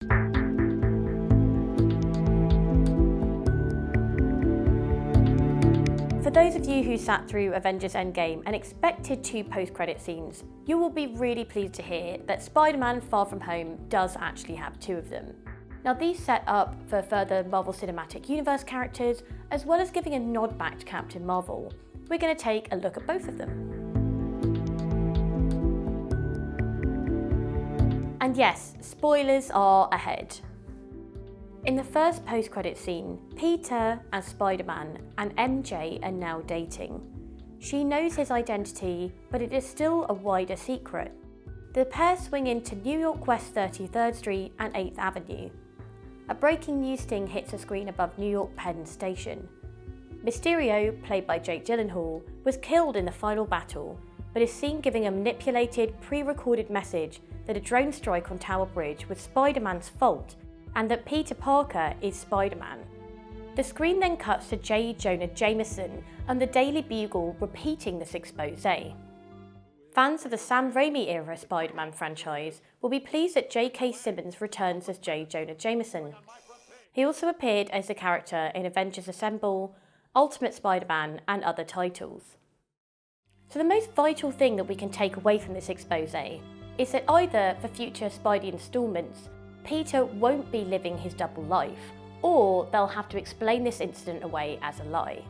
For those of you who sat through Avengers Endgame and expected 2 post-credit scenes, you will be really pleased to hear that Spider-Man Far From Home does actually have 2 of them. Now these set up for further Marvel Cinematic Universe characters, as well as giving a nod back to Captain Marvel. We're going to take a look at both of them. And yes, spoilers are ahead. In the first post-credit scene, Peter as Spider-Man and MJ are now dating. She knows his identity, but it is still a wider secret. The pair swing into New York West 33rd Street and 8th Avenue. A breaking news sting hits a screen above New York Penn Station. Mysterio, played by Jake Gyllenhaal, was killed in the final battle, but is seen giving a manipulated, pre-recorded message that a drone strike on Tower Bridge was Spider-Man's fault, and that Peter Parker is Spider-Man. The screen then cuts to J. Jonah Jameson and the Daily Bugle repeating this expose. Fans of the Sam Raimi-era Spider-Man franchise will be pleased that J.K. Simmons returns as J. Jonah Jameson. He also appeared as a character in Avengers Assemble, Ultimate Spider-Man and other titles. So the most vital thing that we can take away from this expose is that either for future Spidey installments, Peter won't be living his double life, or they'll have to explain this incident away as a lie.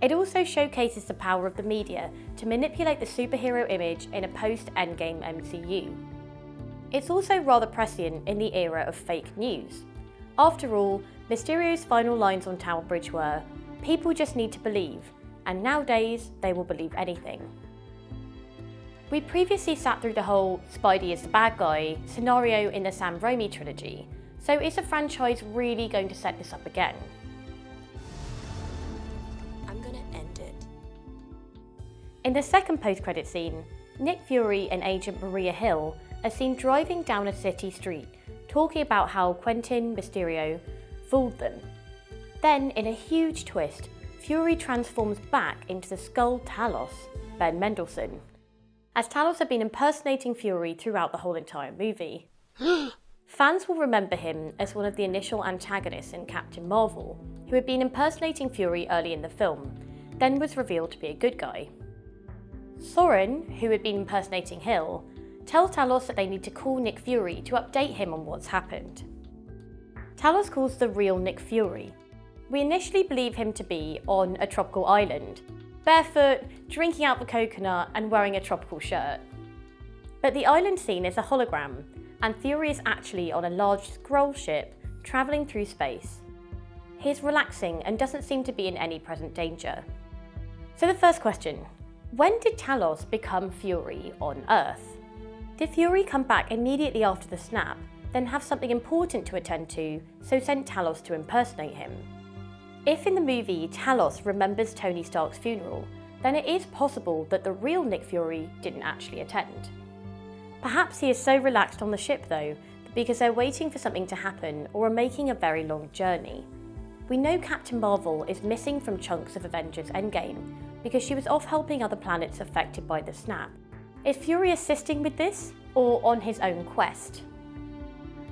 It also showcases the power of the media to manipulate the superhero image in a post-Endgame MCU. It's also rather prescient in the era of fake news. After all, Mysterio's final lines on Tower Bridge were, "People just need to believe, and nowadays they will believe anything." We previously sat through the whole Spidey is the bad guy scenario in the Sam Raimi trilogy, so is the franchise really going to set this up again? I'm gonna end it. In the second post-credit scene, Nick Fury and Agent Maria Hill are seen driving down a city street, talking about how Quentin Mysterio fooled them. Then, in a huge twist, Fury transforms back into the Skull Talos, Ben Mendelsohn, as Talos had been impersonating Fury throughout the whole entire movie. Fans will remember him as one of the initial antagonists in Captain Marvel, who had been impersonating Fury early in the film, then was revealed to be a good guy. Soren, who had been impersonating Hill, tells Talos that they need to call Nick Fury to update him on what's happened. Talos calls the real Nick Fury. We initially believe him to be on a tropical island, barefoot, drinking out the coconut and wearing a tropical shirt. But the island scene is a hologram, and Fury is actually on a large scroll ship travelling through space. He is relaxing and doesn't seem to be in any present danger. So the first question, when did Talos become Fury on Earth? Did Fury come back immediately after the snap, then have something important to attend to, so sent Talos to impersonate him? If in the movie Talos remembers Tony Stark's funeral, then it is possible that the real Nick Fury didn't actually attend. Perhaps he is so relaxed on the ship though, because they're waiting for something to happen or are making a very long journey. We know Captain Marvel is missing from chunks of Avengers Endgame because she was off helping other planets affected by the snap. Is Fury assisting with this, or on his own quest?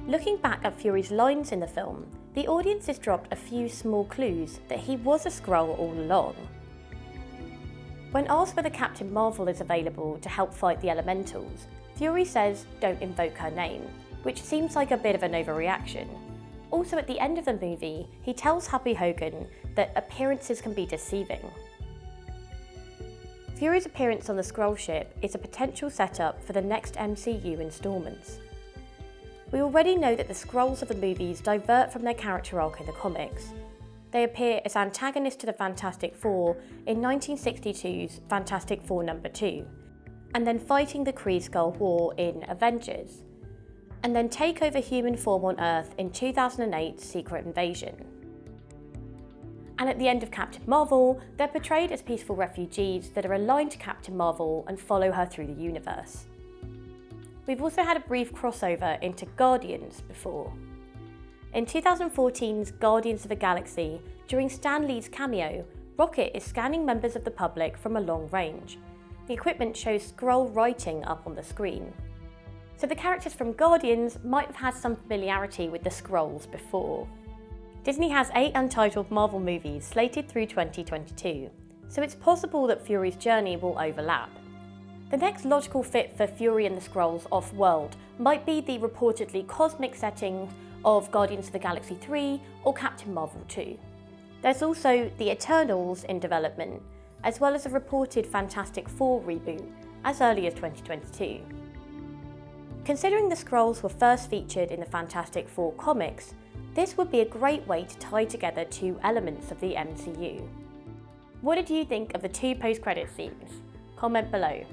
Looking back at Fury's lines in the film, the audience is dropped a few small clues that he was a Skrull all along. When asked whether Captain Marvel is available to help fight the Elementals, Fury says, "Don't invoke her name," which seems like a bit of an overreaction. Also at the end of the movie, he tells Happy Hogan that appearances can be deceiving. Fury's appearance on the Skrull ship is a potential setup for the next MCU installments. We already know that the Skrulls of the movies divert from their character arc in the comics. They appear as antagonists to the Fantastic Four in 1962's Fantastic Four #2, and then fighting the Kree-Skrull War in Avengers, and then take over human form on Earth in 2008's Secret Invasion. And at the end of Captain Marvel, they're portrayed as peaceful refugees that are aligned to Captain Marvel and follow her through the universe. We've also had a brief crossover into Guardians before. In 2014's Guardians of the Galaxy, during Stan Lee's cameo, Rocket is scanning members of the public from a long range. The equipment shows Skrull writing up on the screen. so the characters from Guardians might have had some familiarity with the Skrulls before. Disney has 8 untitled Marvel movies slated through 2022, so it's possible that Fury's journey will overlap. The next logical fit for Fury and the Skrulls off-world might be the reportedly cosmic setting of Guardians of the Galaxy 3 or Captain Marvel 2. There's also the Eternals in development, as well as a reported Fantastic Four reboot, as early as 2022. Considering the Skrulls were first featured in the Fantastic Four comics, this would be a great way to tie together 2 elements of the MCU. What did you think of the 2 post-credit scenes? Comment below.